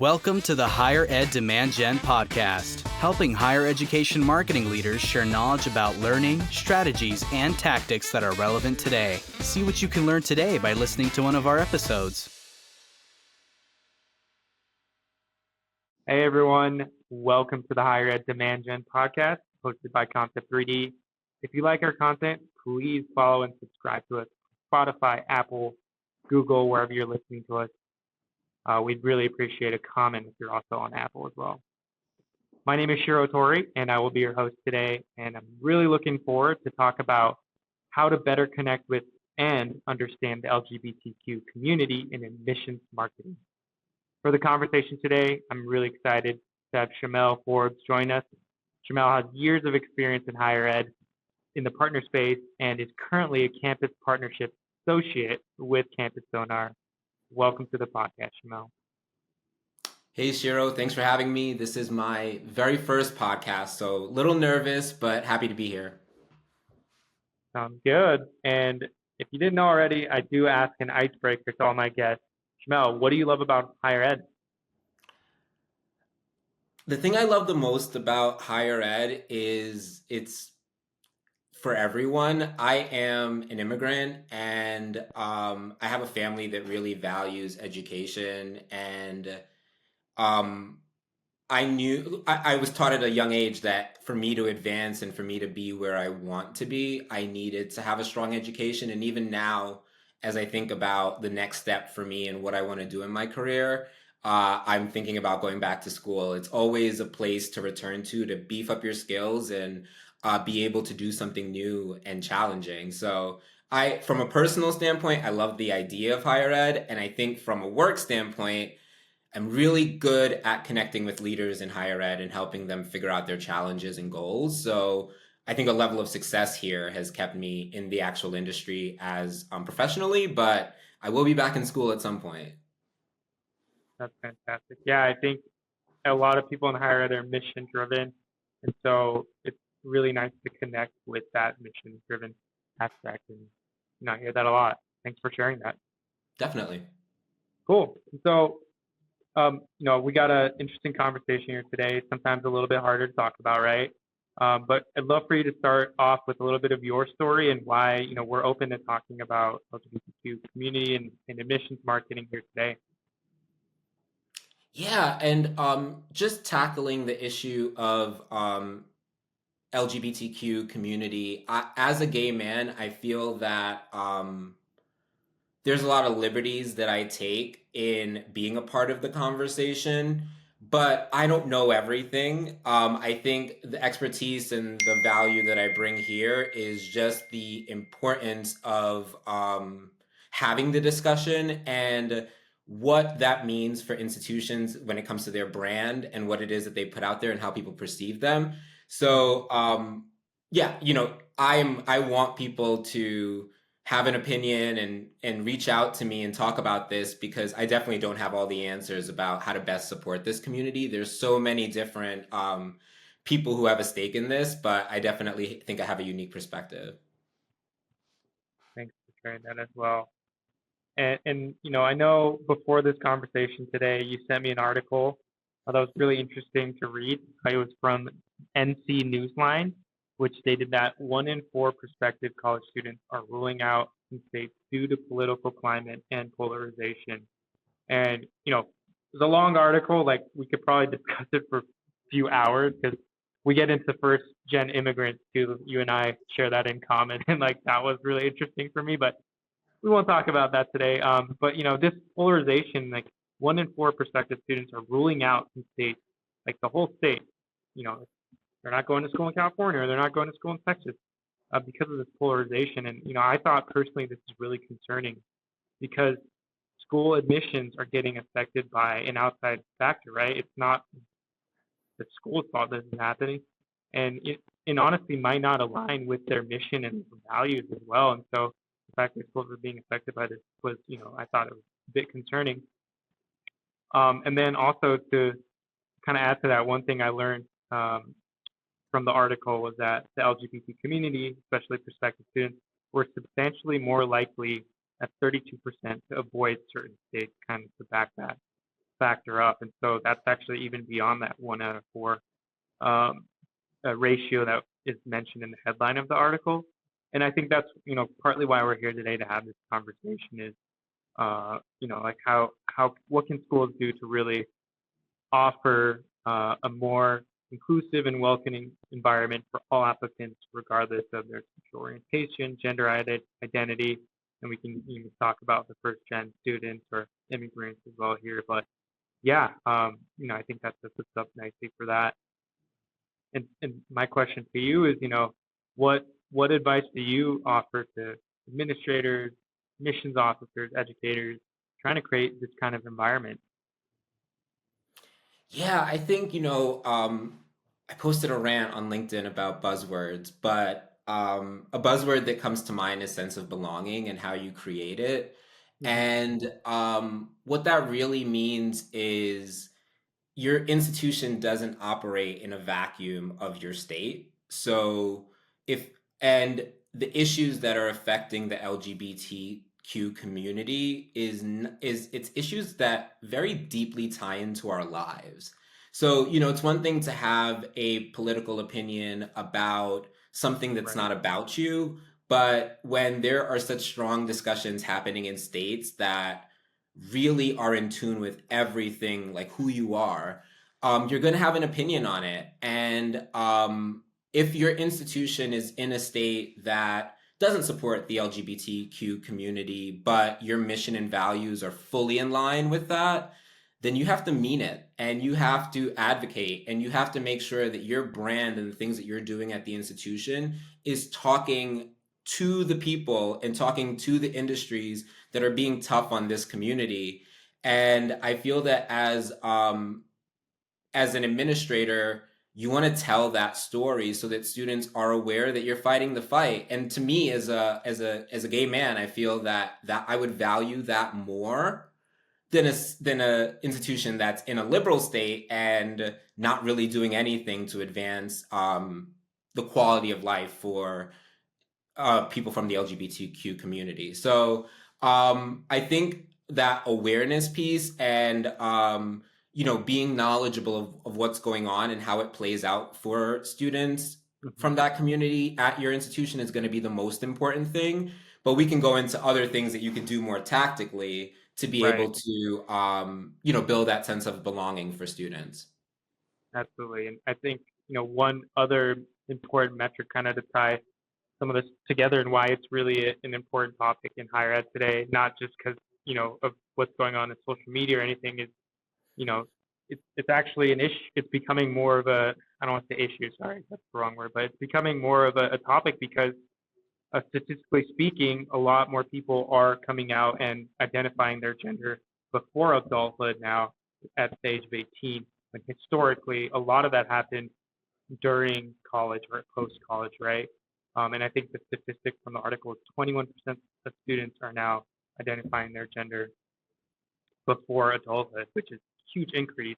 Welcome to the Higher Ed Demand Gen podcast, helping higher education marketing leaders share knowledge about learning, strategies, and tactics that are relevant today. See what you can learn today by listening to one of our episodes. Hey everyone, welcome to the Higher Ed Demand Gen podcast hosted by Concept 3D. If you like our content, please follow and subscribe to us on Spotify, Apple, Google, wherever you're listening to us. We'd really appreciate a comment if you're also on Apple as well. My name is Shiro Tori, and I will be your host today, and I'm really looking forward to talk about how to better connect with and understand the LGBTQ community in admissions marketing. For the conversation today, I'm really excited to have Shamell Forbes join us. Shamell has years of experience in higher ed in the partner space and is currently a campus partnership associate with Campus Sonar. Welcome to the podcast, Shamell. Hey Shiro, thanks for having me. This is my very first podcast, so a little nervous, but happy to be here. Sounds good. And if you didn't know already, I do ask an icebreaker to all my guests. Shamell, what do you love about higher ed? The thing I love the most about higher ed is it's for everyone. I am an immigrant and I have a family that really values education, and I was taught at a young age that for me to advance and for me to be where I want to be, I needed to have a strong education. And even now, as I think about the next step for me and what I want to do in my career, I'm thinking about going back to school. It's always a place to return to beef up your skills and be able to do something new and challenging. So from a personal standpoint, I love the idea of higher ed. And I think from a work standpoint, I'm really good at connecting with leaders in higher ed and helping them figure out their challenges and goals. So I think a level of success here has kept me in the actual industry as professionally, but I will be back in school at some point. That's fantastic. Yeah, I think a lot of people in higher ed are mission driven. And so it's really nice to connect with that mission driven aspect. And I hear that a lot. Thanks for sharing that. Definitely. Cool. So we got an interesting conversation here today, sometimes a little bit harder to talk about, right? But I'd love for you to start off with a little bit of your story and why, we're open to talking about LGBTQ community and admissions marketing here today. Yeah, and just tackling the issue of LGBTQ community. As a gay man, I feel that there's a lot of liberties that I take in being a part of the conversation, but I don't know everything. I think the expertise and the value that I bring here is just the importance of having the discussion and what that means for institutions when it comes to their brand and what it is that they put out there and how people perceive them. So, I want people to have an opinion and reach out to me and talk about this, because I definitely don't have all the answers about how to best support this community. There's so many different people who have a stake in this, but I definitely think I have a unique perspective. Thanks for sharing that as well. And I know before this conversation today, you sent me an article that was really interesting to read. It was from NC Newsline, which stated that 1 in 4 prospective college students are ruling out in states due to political climate and polarization. And, it's a long article. Like, we could probably discuss it for a few hours because we get into first gen immigrants too. You and I share that in common. And that was really interesting for me, but we won't talk about that today. But this polarization, 1 in 4 prospective students are ruling out in states, the whole state. They're not going to school in California or they're not going to school in Texas because of this polarization. And I thought personally this is really concerning because school admissions are getting affected by an outside factor, right? It's not the school's fault this is happening, and it honestly might not align with their mission and values as well. And so the fact that schools are being affected by this was, I thought it was a bit concerning. And then also to kind of add to that, one thing I learned from the article was that the LGBT community, especially prospective students, were substantially more likely at 32% to avoid certain states, kind of to back that. factor up. And so that's actually even beyond that 1 out of 4 ratio that is mentioned in the headline of the article. And I think that's, partly why we're here today to have this conversation is, like what can schools do to really offer a more inclusive and welcoming environment for all applicants, regardless of their sexual orientation, gender identity, and we can even talk about the first-gen students or immigrants as well here. But yeah, I think that sets us up nicely for that. And my question to you is, what advice do you offer to administrators, admissions officers, educators, trying to create this kind of environment? Yeah, I think, I posted a rant on LinkedIn about buzzwords, but a buzzword that comes to mind is sense of belonging and how you create it. Hmm. And what that really means is your institution doesn't operate in a vacuum of your state. So if and the issues that are affecting the LGBTQ community is it's issues that very deeply tie into our lives. So, it's one thing to have a political opinion about something that's Right. not about you, but when there are such strong discussions happening in states that really are in tune with everything, like who you are, you're going to have an opinion on it. And if your institution is in a state that doesn't support the LGBTQ community, but your mission and values are fully in line with that, then you have to mean it and you have to advocate and you have to make sure that your brand and the things that you're doing at the institution is talking to the people and talking to the industries that are being tough on this community. And I feel that as an administrator, you want to tell that story so that students are aware that you're fighting the fight. And to me, as a gay man, I feel that I would value that more than a institution that's in a liberal state and not really doing anything to advance the quality of life for people from the LGBTQ community. So I think that awareness piece and being knowledgeable of what's going on and how it plays out for students Hmm. from that community at your institution is going to be the most important thing. But we can go into other things that you can do more tactically to be Right. able to build that sense of belonging for students. Absolutely. And I think, one other important metric kind of to tie some of this together and why it's really an important topic in higher ed today, not just because, of what's going on in social media or anything, is, you know, it's actually an issue. It's becoming more of a, I don't want to say issue, sorry, that's the wrong word, but it's becoming more of a topic because statistically speaking, a lot more people are coming out and identifying their gender before adulthood now at the age of 18. When historically, a lot of that happened during college or post college, right? And I think the statistic from the article is 21% of students are now identifying their gender before adulthood, which is a huge increase.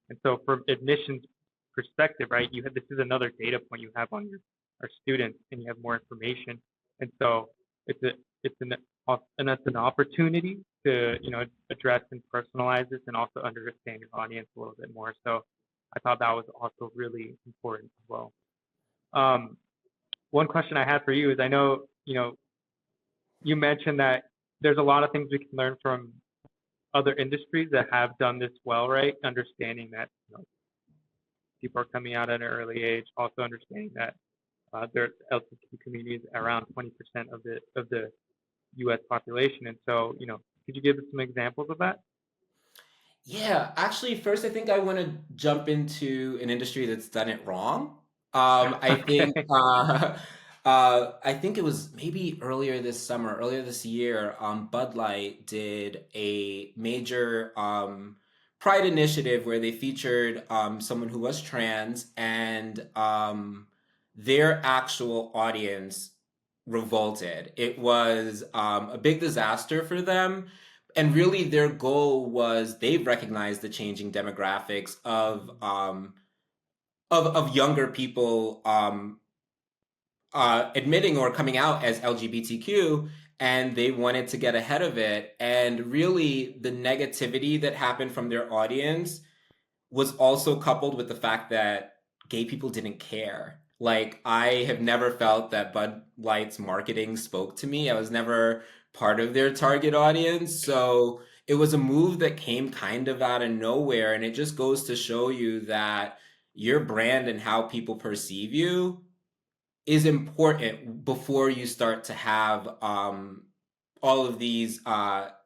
And so, from admissions perspective, right, you have this is another data point you have on your our students, and you have more information. And so, it's a it's an and that's an opportunity to address and personalize this, and also understand your audience a little bit more. So, I thought that was also really important as well. Um, one question I had for you is, I know you mentioned that there's a lot of things we can learn from other industries that have done this well, right? Understanding that people are coming out at an early age, also understanding that their LGBTQ community is around 20% of the U.S. population, and so could you give us some examples of that? Yeah, actually, first, I think I want to jump into an industry that's done it wrong. Okay. I think it was maybe earlier this year, Bud Light did a major Pride initiative where they featured someone who was trans, and their actual audience revolted. It was a big disaster for them, and really their goal was they've recognized the changing demographics of younger people admitting or coming out as LGBTQ, and they wanted to get ahead of it. And really, the negativity that happened from their audience was also coupled with the fact that gay people didn't care. Like, I have never felt that Bud Light's marketing spoke to me. I was never part of their target audience. So it was a move that came kind of out of nowhere. And it just goes to show you that your brand and how people perceive you is important before you start to have all of these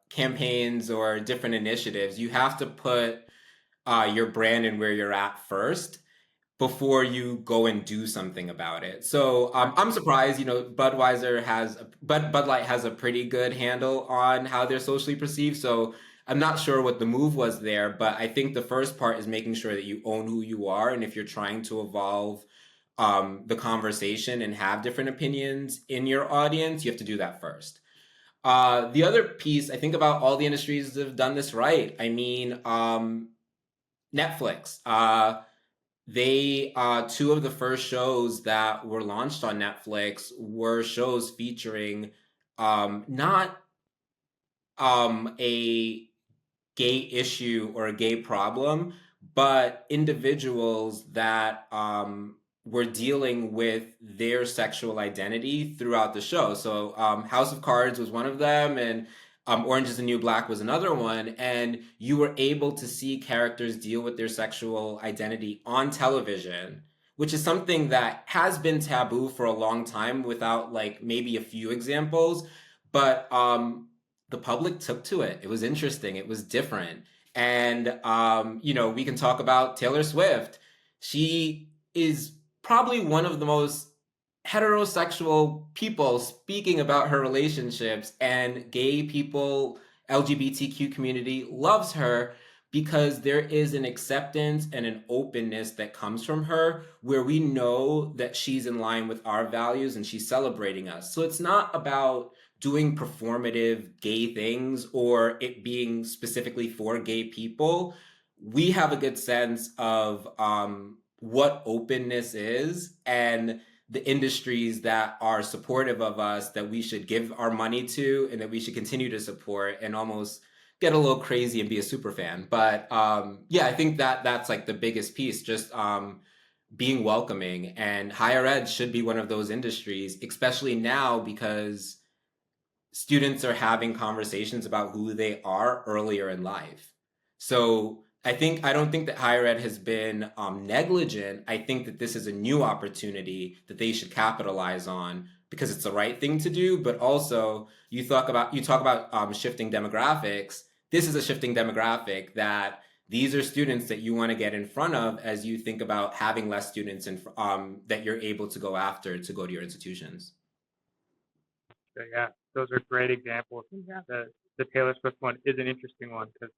campaigns or different initiatives. You have to put your brand and where you're at first before you go and do something about it. So I'm surprised, Bud Light has a pretty good handle on how they're socially perceived. So I'm not sure what the move was there, but I think the first part is making sure that you own who you are. And if you're trying to evolve the conversation and have different opinions in your audience, you have to do that first. The other piece, I think about all the industries that have done this right. I mean, Netflix. They two of the first shows that were launched on Netflix were shows featuring not a gay issue or a gay problem, but individuals that were dealing with their sexual identity throughout the show. So House of Cards was one of them, and Orange is the New Black was another one. And you were able to see characters deal with their sexual identity on television, which is something that has been taboo for a long time without like maybe a few examples. But the public took to it. It was interesting. It was different. And, we can talk about Taylor Swift. She is probably one of the most heterosexual people speaking about her relationships, and gay people, LGBTQ community loves her because there is an acceptance and an openness that comes from her where we know that she's in line with our values and she's celebrating us. So it's not about doing performative gay things or it being specifically for gay people. We have a good sense of what openness is and the industries that are supportive of us that we should give our money to and that we should continue to support and almost get a little crazy and be a super fan. But I think that's like the biggest piece, just being welcoming, and higher ed should be one of those industries, especially now because students are having conversations about who they are earlier in life. So I don't think that higher ed has been negligent. I think that this is a new opportunity that they should capitalize on because it's the right thing to do. But also, you talk about shifting demographics. This is a shifting demographic that these are students that you want to get in front of as you think about having less students and that you're able to go after to go to your institutions. So, yeah, those are great examples. And yeah, the Taylor Swift one is an interesting one because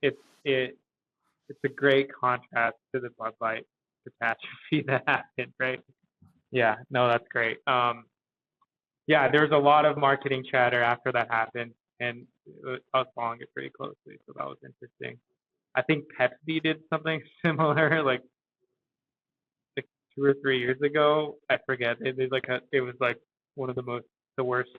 it's a great contrast to the Bud Light catastrophe that happened, right? Yeah, no, that's great. Yeah, there's a lot of marketing chatter after that happened, and I was following it pretty closely, so that was interesting. I think Pepsi did something similar, like 2 or 3 years ago. I forget. It was like one of the worst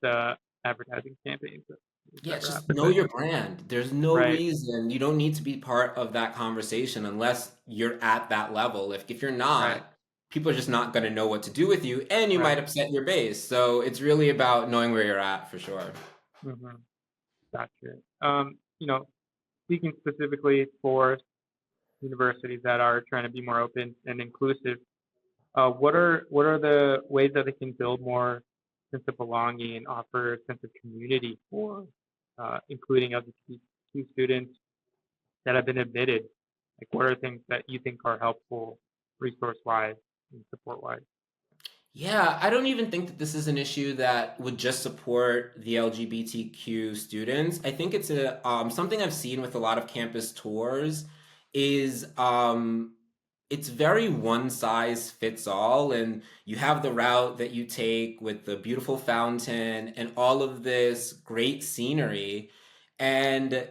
advertising campaigns that's ever Just happened. know your brand. There's no Right, reason you don't need to be part of that conversation unless you're at that level. If you're right, not, people are just not going to know what to do with you, and you right. might upset your base. So it's really about knowing where you're at for sure. Mm-hmm. Gotcha. Speaking specifically for universities that are trying to be more open and inclusive, what are the ways that they can build more sense of belonging and offer a sense of community for including LGBTQ students that have been admitted? Like, what are things that you think are helpful resource-wise and support-wise? Yeah, I don't even think that this is an issue that would just support the LGBTQ students. I think it's a something I've seen with a lot of campus tours is it's very one size fits all, and you have the route that you take with the beautiful fountain and all of this great scenery. And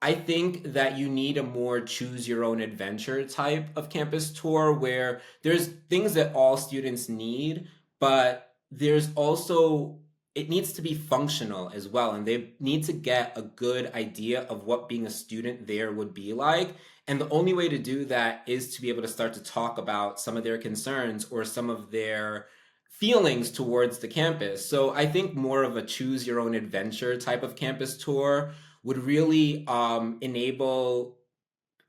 I think that you need a more choose your own adventure type of campus tour where there's things that all students need, but there's also it needs to be functional as well. And they need to get a good idea of what being a student there would be like. And the only way to do that is to be able to start to talk about some of their concerns or some of their feelings towards the campus. So I think more of a choose your own adventure type of campus tour would really enable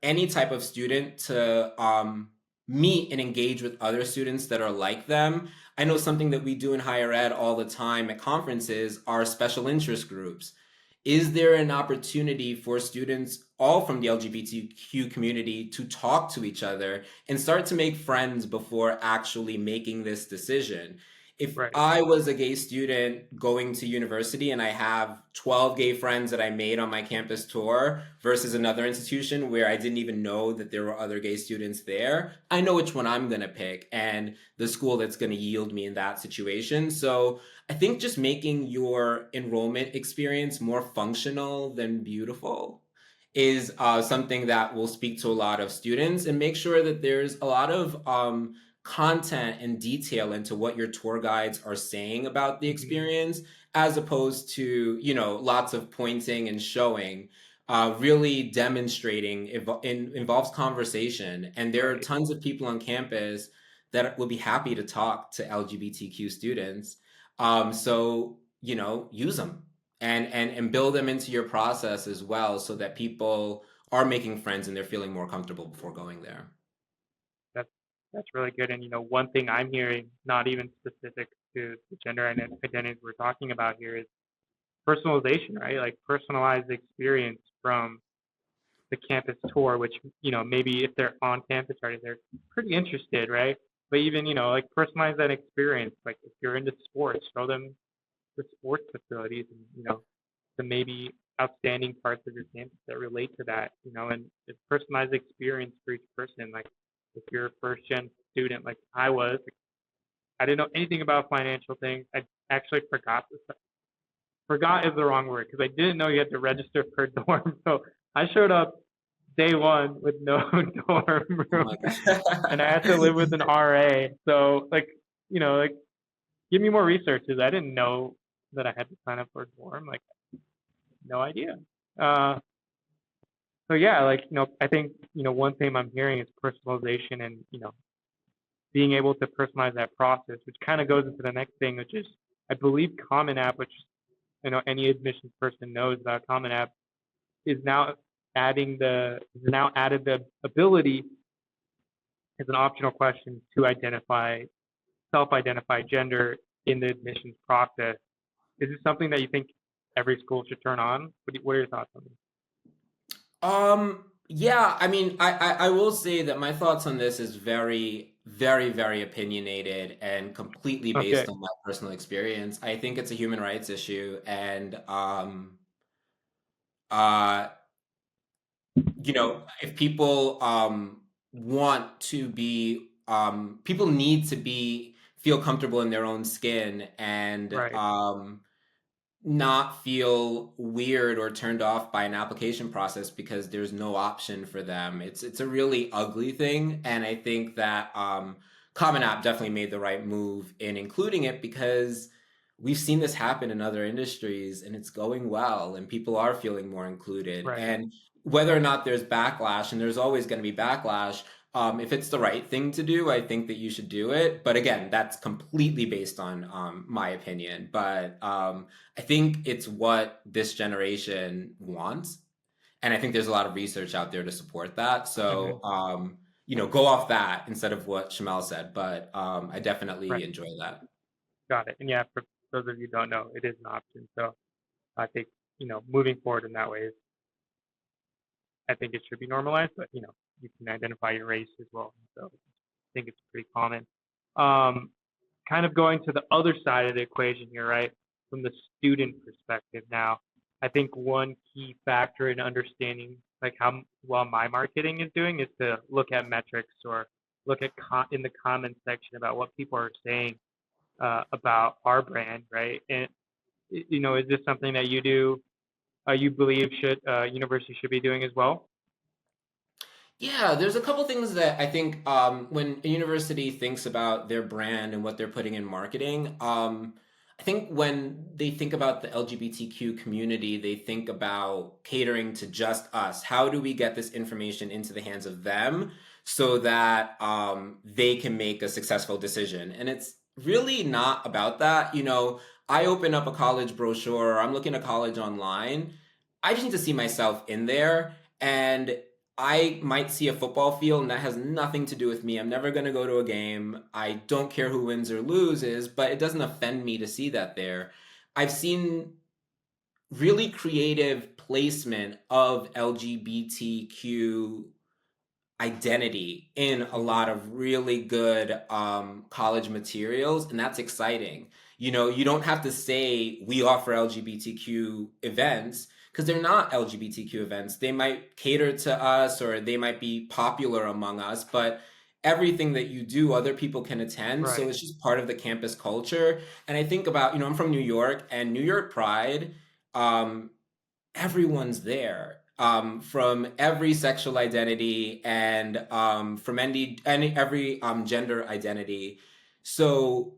any type of student to meet and engage with other students that are like them. I know something that we do in higher ed all the time at conferences are special interest groups. Is there an opportunity for students all from the LGBTQ community to talk to each other and start to make friends before actually making this decision? If Right. I was a gay student going to university and I have 12 gay friends that I made on my campus tour versus another institution where I didn't even know that there were other gay students there, I know which one I'm going to pick and the school that's going to yield me in that situation. So I think just making your enrollment experience more functional than beautiful is something that will speak to a lot of students, and make sure that there's a lot of content and detail into what your tour guides are saying about the Hmm. experience, as opposed to, lots of pointing and showing. Really demonstrating involves conversation, and there are Right. tons of people on campus that will be happy to talk to LGBTQ students. So use them and build them into your process as well, so that people are making friends and they're feeling more comfortable before going there. That's that's really good. And one thing I'm hearing, not even specific to the gender identities we're talking about here, is personalization, right? Like personalized experience from the campus tour, which maybe if they're on campus already, they're pretty interested, right? But even like personalize that experience. Like if you're into sports, show them the sports facilities and the maybe outstanding parts of your campus that relate to that, and it's personalized experience for each person. Like if you're a first gen student like I was, I didn't know anything about financial things. I actually forgot this. Forgot is the wrong word because I didn't know you had to register per dorm. So I showed up day one with no dorm Oh room, my and I had to live god. with an RA. So like give me more resources. I didn't know that I had to sign up for a dorm. Like no idea. Uh, so yeah, like I think one thing I'm hearing is personalization and being able to personalize that process, which kind of goes into the next thing, which is I believe Common App, which any admissions person knows about Common App, is now added the ability as an optional question to self-identify gender in the admissions process. Is this something that you think every school should turn on? What are your thoughts on this? Yeah, I mean, I will say that my thoughts on this is very, very, very opinionated and completely Okay. based on my personal experience. I think it's a human rights issue, and uh, if people want to be, people need to feel comfortable in their own skin, and Right. not feel weird or turned off by an application process because there's no option for them. It's a really ugly thing, and I think that Common App definitely made the right move in including it, because we've seen this happen in other industries and it's going well and people are feeling more included. Right. And whether or not there's backlash, and there's always going to be backlash, if it's the right thing to do, I think that you should do it. But again, that's completely based on my opinion. But I think it's what this generation wants. And I think there's a lot of research out there to support that. Hmm. So, go off that instead of what Shamel said. But I definitely Right. enjoy that. Got it. And yeah, for those of you who don't know, it is an option. So I think moving forward in that way is I think it should be normalized. But you can identify your race as well. So I think it's pretty common. Um, Kind of going to the other side of the equation here, right? From the student perspective now, I think one key factor in understanding like how well my marketing is doing is to look at metrics or look at in the comments section about what people are saying about our brand, right? And is this something that you do? You believe should university should be doing as well? Yeah, there's a couple things that I think when a university thinks about their brand and what they're putting in marketing. I think when they think about the LGBTQ community, they think about catering to just us. How do we get this information into the hands of them so that they can make a successful decision? And it's really not about that. I open up a college brochure, or I'm looking at college online. I just need to see myself in there. And I might see a football field, and that has nothing to do with me. I'm never going to go to a game. I don't care who wins or loses, but it doesn't offend me to see that there. I've seen really creative placement of LGBTQ identity in a lot of really good college materials, and that's exciting. You don't have to say we offer LGBTQ events because they're not LGBTQ events. They might cater to us or they might be popular among us, but everything that you do, other people can attend. So Right. it's just part of the campus culture. And I think about, I'm from New York, and New York Pride, um, everyone's there, from every sexual identity and from every gender identity. So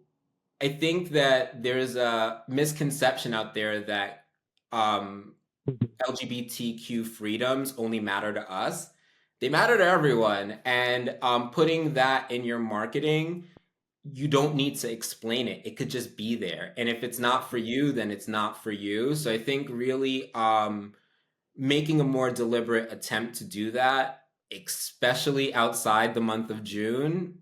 I think that there's a misconception out there that um, Mhm. LGBTQ freedoms only matter to us. They matter to everyone. And putting that in your marketing, you don't need to explain it. It could just be there. And if it's not for you, then it's not for you. So I think really making a more deliberate attempt to do that, especially outside the month of June,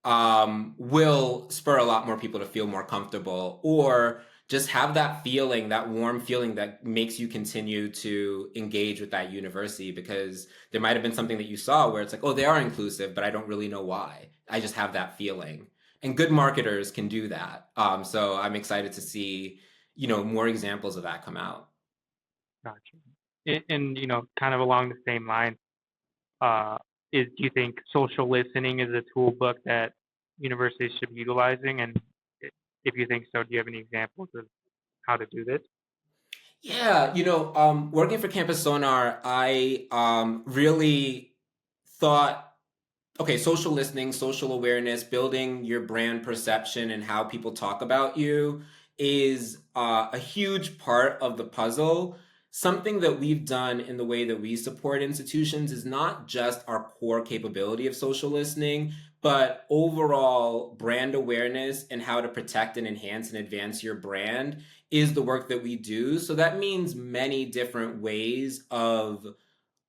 will spur a lot more people to feel more comfortable, or just have that feeling, that warm feeling that makes you continue to engage with that university, because there might have been something that you saw where it's like, oh, they are inclusive, but I don't really know why. I just have that feeling. And good marketers can do that. So I'm excited to see, more examples of that come out. Gotcha. And kind of along the same line, uh, do you think social listening is a tool book that universities should be utilizing? And if you think so, do you have any examples of how to do this? Yeah, working for Campus Sonar, I really thought, okay, social listening, social awareness, building your brand perception and how people talk about you is a huge part of the puzzle. Something that we've done in the way that we support institutions is not just our core capability of social listening, but overall brand awareness and how to protect and enhance and advance your brand is the work that we do. So that means many different ways of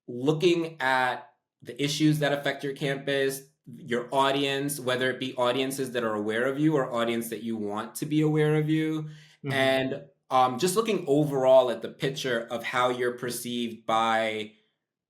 looking at the issues that affect your campus, your audience, whether it be audiences that are aware of you or audience that you want to be aware of you, Hmm. and just looking overall at the picture of how you're perceived by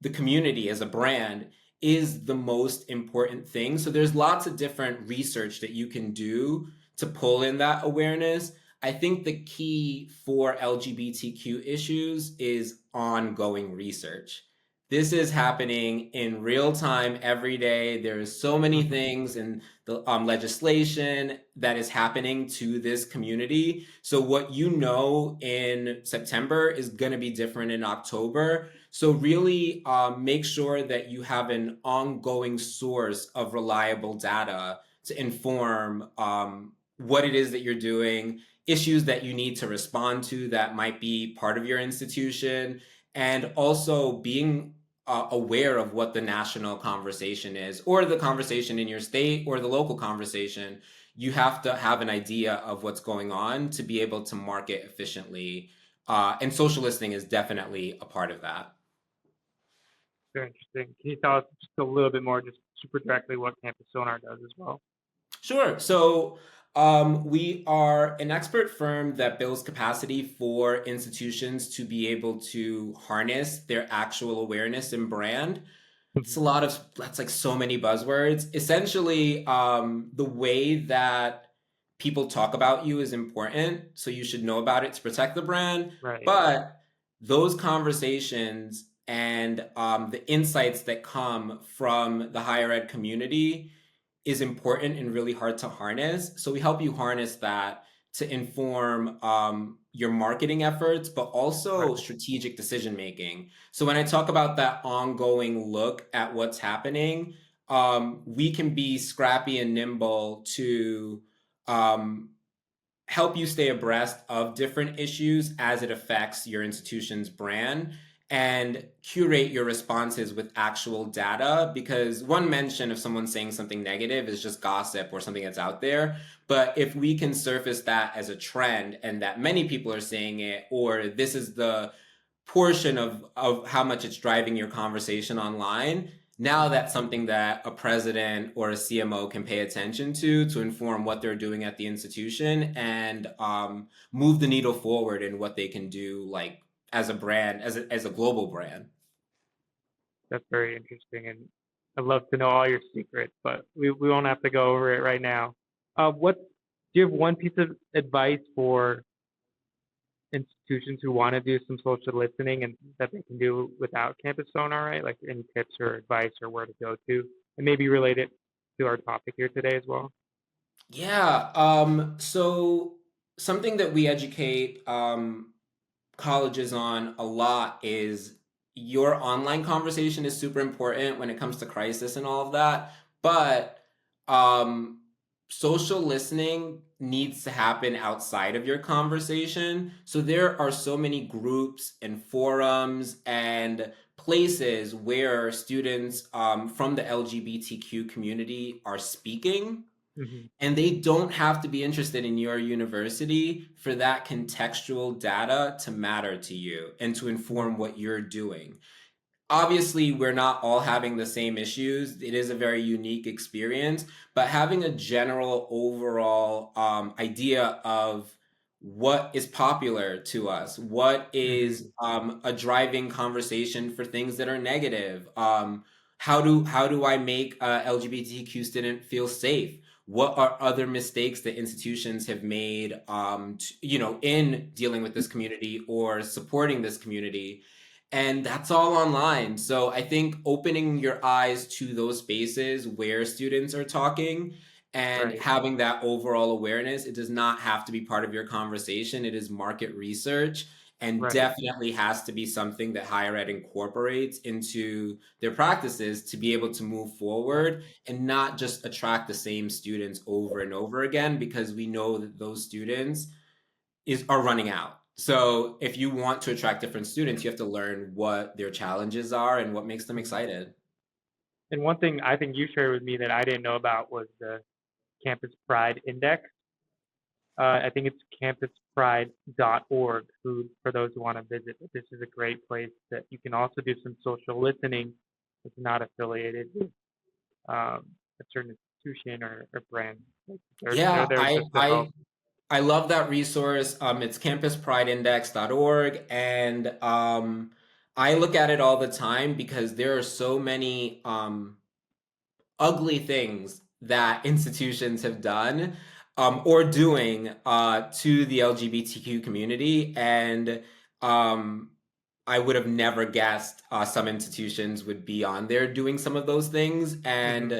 the community as a brand is the most important thing. So there's lots of different research that you can do to pull in that awareness. I think the key for LGBTQ issues is ongoing research. This is happening in real time every day. There's so many Hmm. things in the legislation that is happening to this community. So what in September is going to be different in October. So really make sure that you have an ongoing source of reliable data to inform what it is that you're doing, issues that you need to respond to that might be part of your institution, and also being aware of what the national conversation is, or the conversation in your state, or the local conversation. You have to have an idea of what's going on to be able to market efficiently. And social listening is definitely a part of that. Very interesting. Can you tell us just a little bit more, just super directly, what Campus Sonar does as well? Sure. So we are an expert firm that builds capacity for institutions to be able to harness their actual awareness and brand. It's Mhm. that's like so many buzzwords. Essentially, the way that people talk about you is important. So you should know about it to protect the brand. Right. But those conversations and the insights that come from the higher ed community is important and really hard to harness. So we help you harness that to inform your marketing efforts, but also Right. strategic decision making. So when I talk about that ongoing look at what's happening, we can be scrappy and nimble to um, help you stay abreast of different issues as it affects your institution's brand, and curate your responses with actual data, because one mention of someone saying something negative is just gossip or something that's out there. But if we can surface that as a trend and that many people are saying it, or this is the portion of how much it's driving your conversation online, now that's something that a president or a CMO can pay attention to inform what they're doing at the institution, and move the needle forward in what they can do, like as a brand, as a global brand. That's very interesting, and I'd love to know all your secrets, but we won't have to go over it right now. What do you have one piece of advice for institutions who want to do some social listening and that they can do without Campus Sonar, right? Like any tips or advice or where to go to, and maybe relate it to our topic here today as well. Yeah. So something that we educate colleges on a lot is your online conversation is super important when it comes to crisis and all of that. But um, social listening needs to happen outside of your conversation. So there are so many groups and forums and places where students from the LGBTQ community are speaking, Hmm. and they don't have to be interested in your university for that contextual data to matter to you and to inform what you're doing. Obviously, we're not all having the same issues. It is a very unique experience, but having a general overall idea of what is popular to us, what is Hmm. a driving conversation for things that are negative. How do I make a LGBTQ student feel safe? What are other mistakes that institutions have made, in dealing with this community or supporting this community? And that's all online. So I think opening your eyes to those spaces where students are talking and Right, having that overall awareness, it does not have to be part of your conversation. It is market research, and right. definitely has to be something that higher ed incorporates into their practices to be able to move forward and not just attract the same students over and over again, because we know that those students are running out. So if you want to attract different students, you have to learn what their challenges are and what makes them Mhm. excited. And one thing I think you shared with me that I didn't know about was the Campus Pride Index. I think it's campuspride.org for those who want to visit. But this is a great place that you can also do some social listening. It's not affiliated with a certain institution or brand. Like they're Yeah, there I just to help. I I love that resource. It's campusprideindex.org, and I look at it all the time because there are so many ugly things that institutions have done or doing to the LGBTQ community. And um, I would have never guessed some institutions would be on there doing some of those things. Hmm. And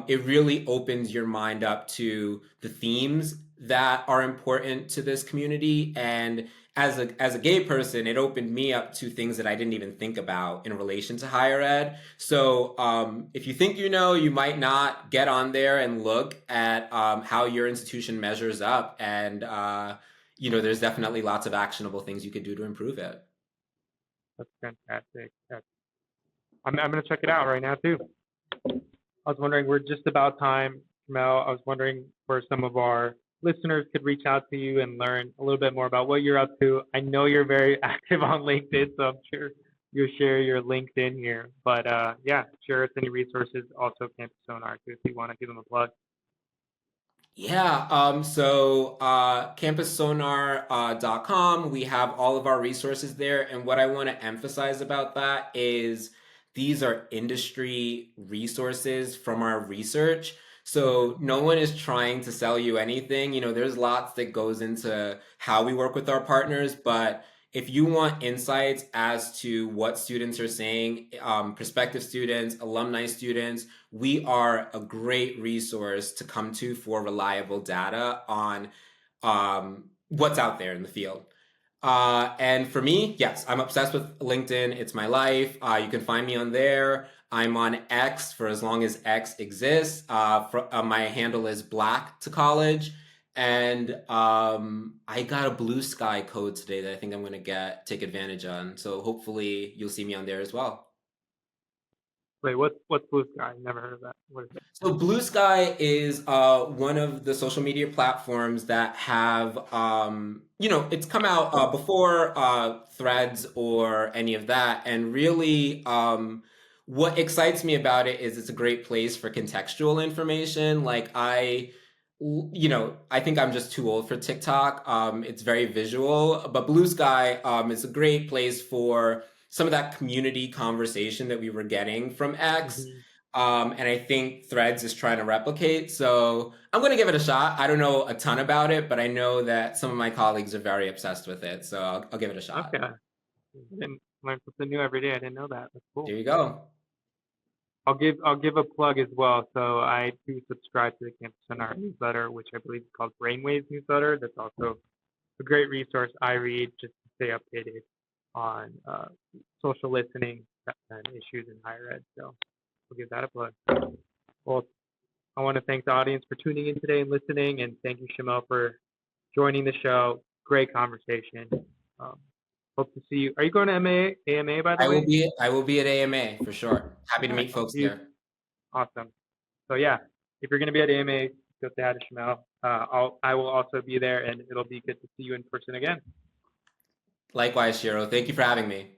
it really opens your mind up to the themes that are important to this community. And as a gay person, it opened me up to things that I didn't even think about in relation to higher ed. So if you think you might not get on there and look at how your institution measures up. And there's definitely lots of actionable things you could do to improve it. That's fantastic. I'm going to check it out right now too. I was wondering, we're just about time, Mel. I was wondering where some of our listeners could reach out to you and learn a little bit more about what you're up to. I know you're very active on LinkedIn, so I'm sure you'll share your LinkedIn here. But yeah, share us any resources. Also, Campus Sonar too, if you want to give them a plug. Yeah, so campussonar.com, we have all of our resources there. And what I want to emphasize about that is these are industry resources from our research. Hmm. So no one is trying to sell you anything. There's lots that goes into how we work with our partners, but if you want insights as to what students are saying, prospective students, alumni students, we are a great resource to come to for reliable data on what's out there in the field. And for me, yes, I'm obsessed with LinkedIn. It's my life. You can find me on there. I'm on X for as long as X exists. My handle is Black to College. And I got a Blue Sky code today that I think I'm going to take advantage on. So hopefully you'll see me on there as well. Wait, what's Blue Sky? Never heard of that. What is it? So Blue Sky is one of the social media platforms that have, it's come out before Threads or any of that. And really, what excites me about it is it's a great place for contextual information. Like I think I'm just too old for TikTok. It's very visual, but Blue Sky is a great place for some of that community conversation that we were getting from X. Mhm. And I think Threads is trying to replicate. So I'm going to give it a shot. I don't know a ton about it, but I know that some of my colleagues are very obsessed with it. So I'll give it a shot. Okay. And learn something new every day. I didn't know that. That's cool. There you go. I'll give a plug as well. So I do subscribe to the Campus on Art newsletter, which I believe is called Brainwaves newsletter. That's also a great resource I read just to stay updated on social listening and issues in higher ed. So we'll give that a plug. Well, I want to thank the audience for tuning in today and listening, and thank you, Shamell, for joining the show. Great conversation. Hope to see you. Are you going to AMA by the way? I will be at AMA for sure. Happy to All right, meet I'll folks see you. there. Awesome. So yeah, if you're going to be at AMA, go say hi to Shamell. I will also be there, and it'll be good to see you in person again. Likewise, Shiro. Thank you for having me.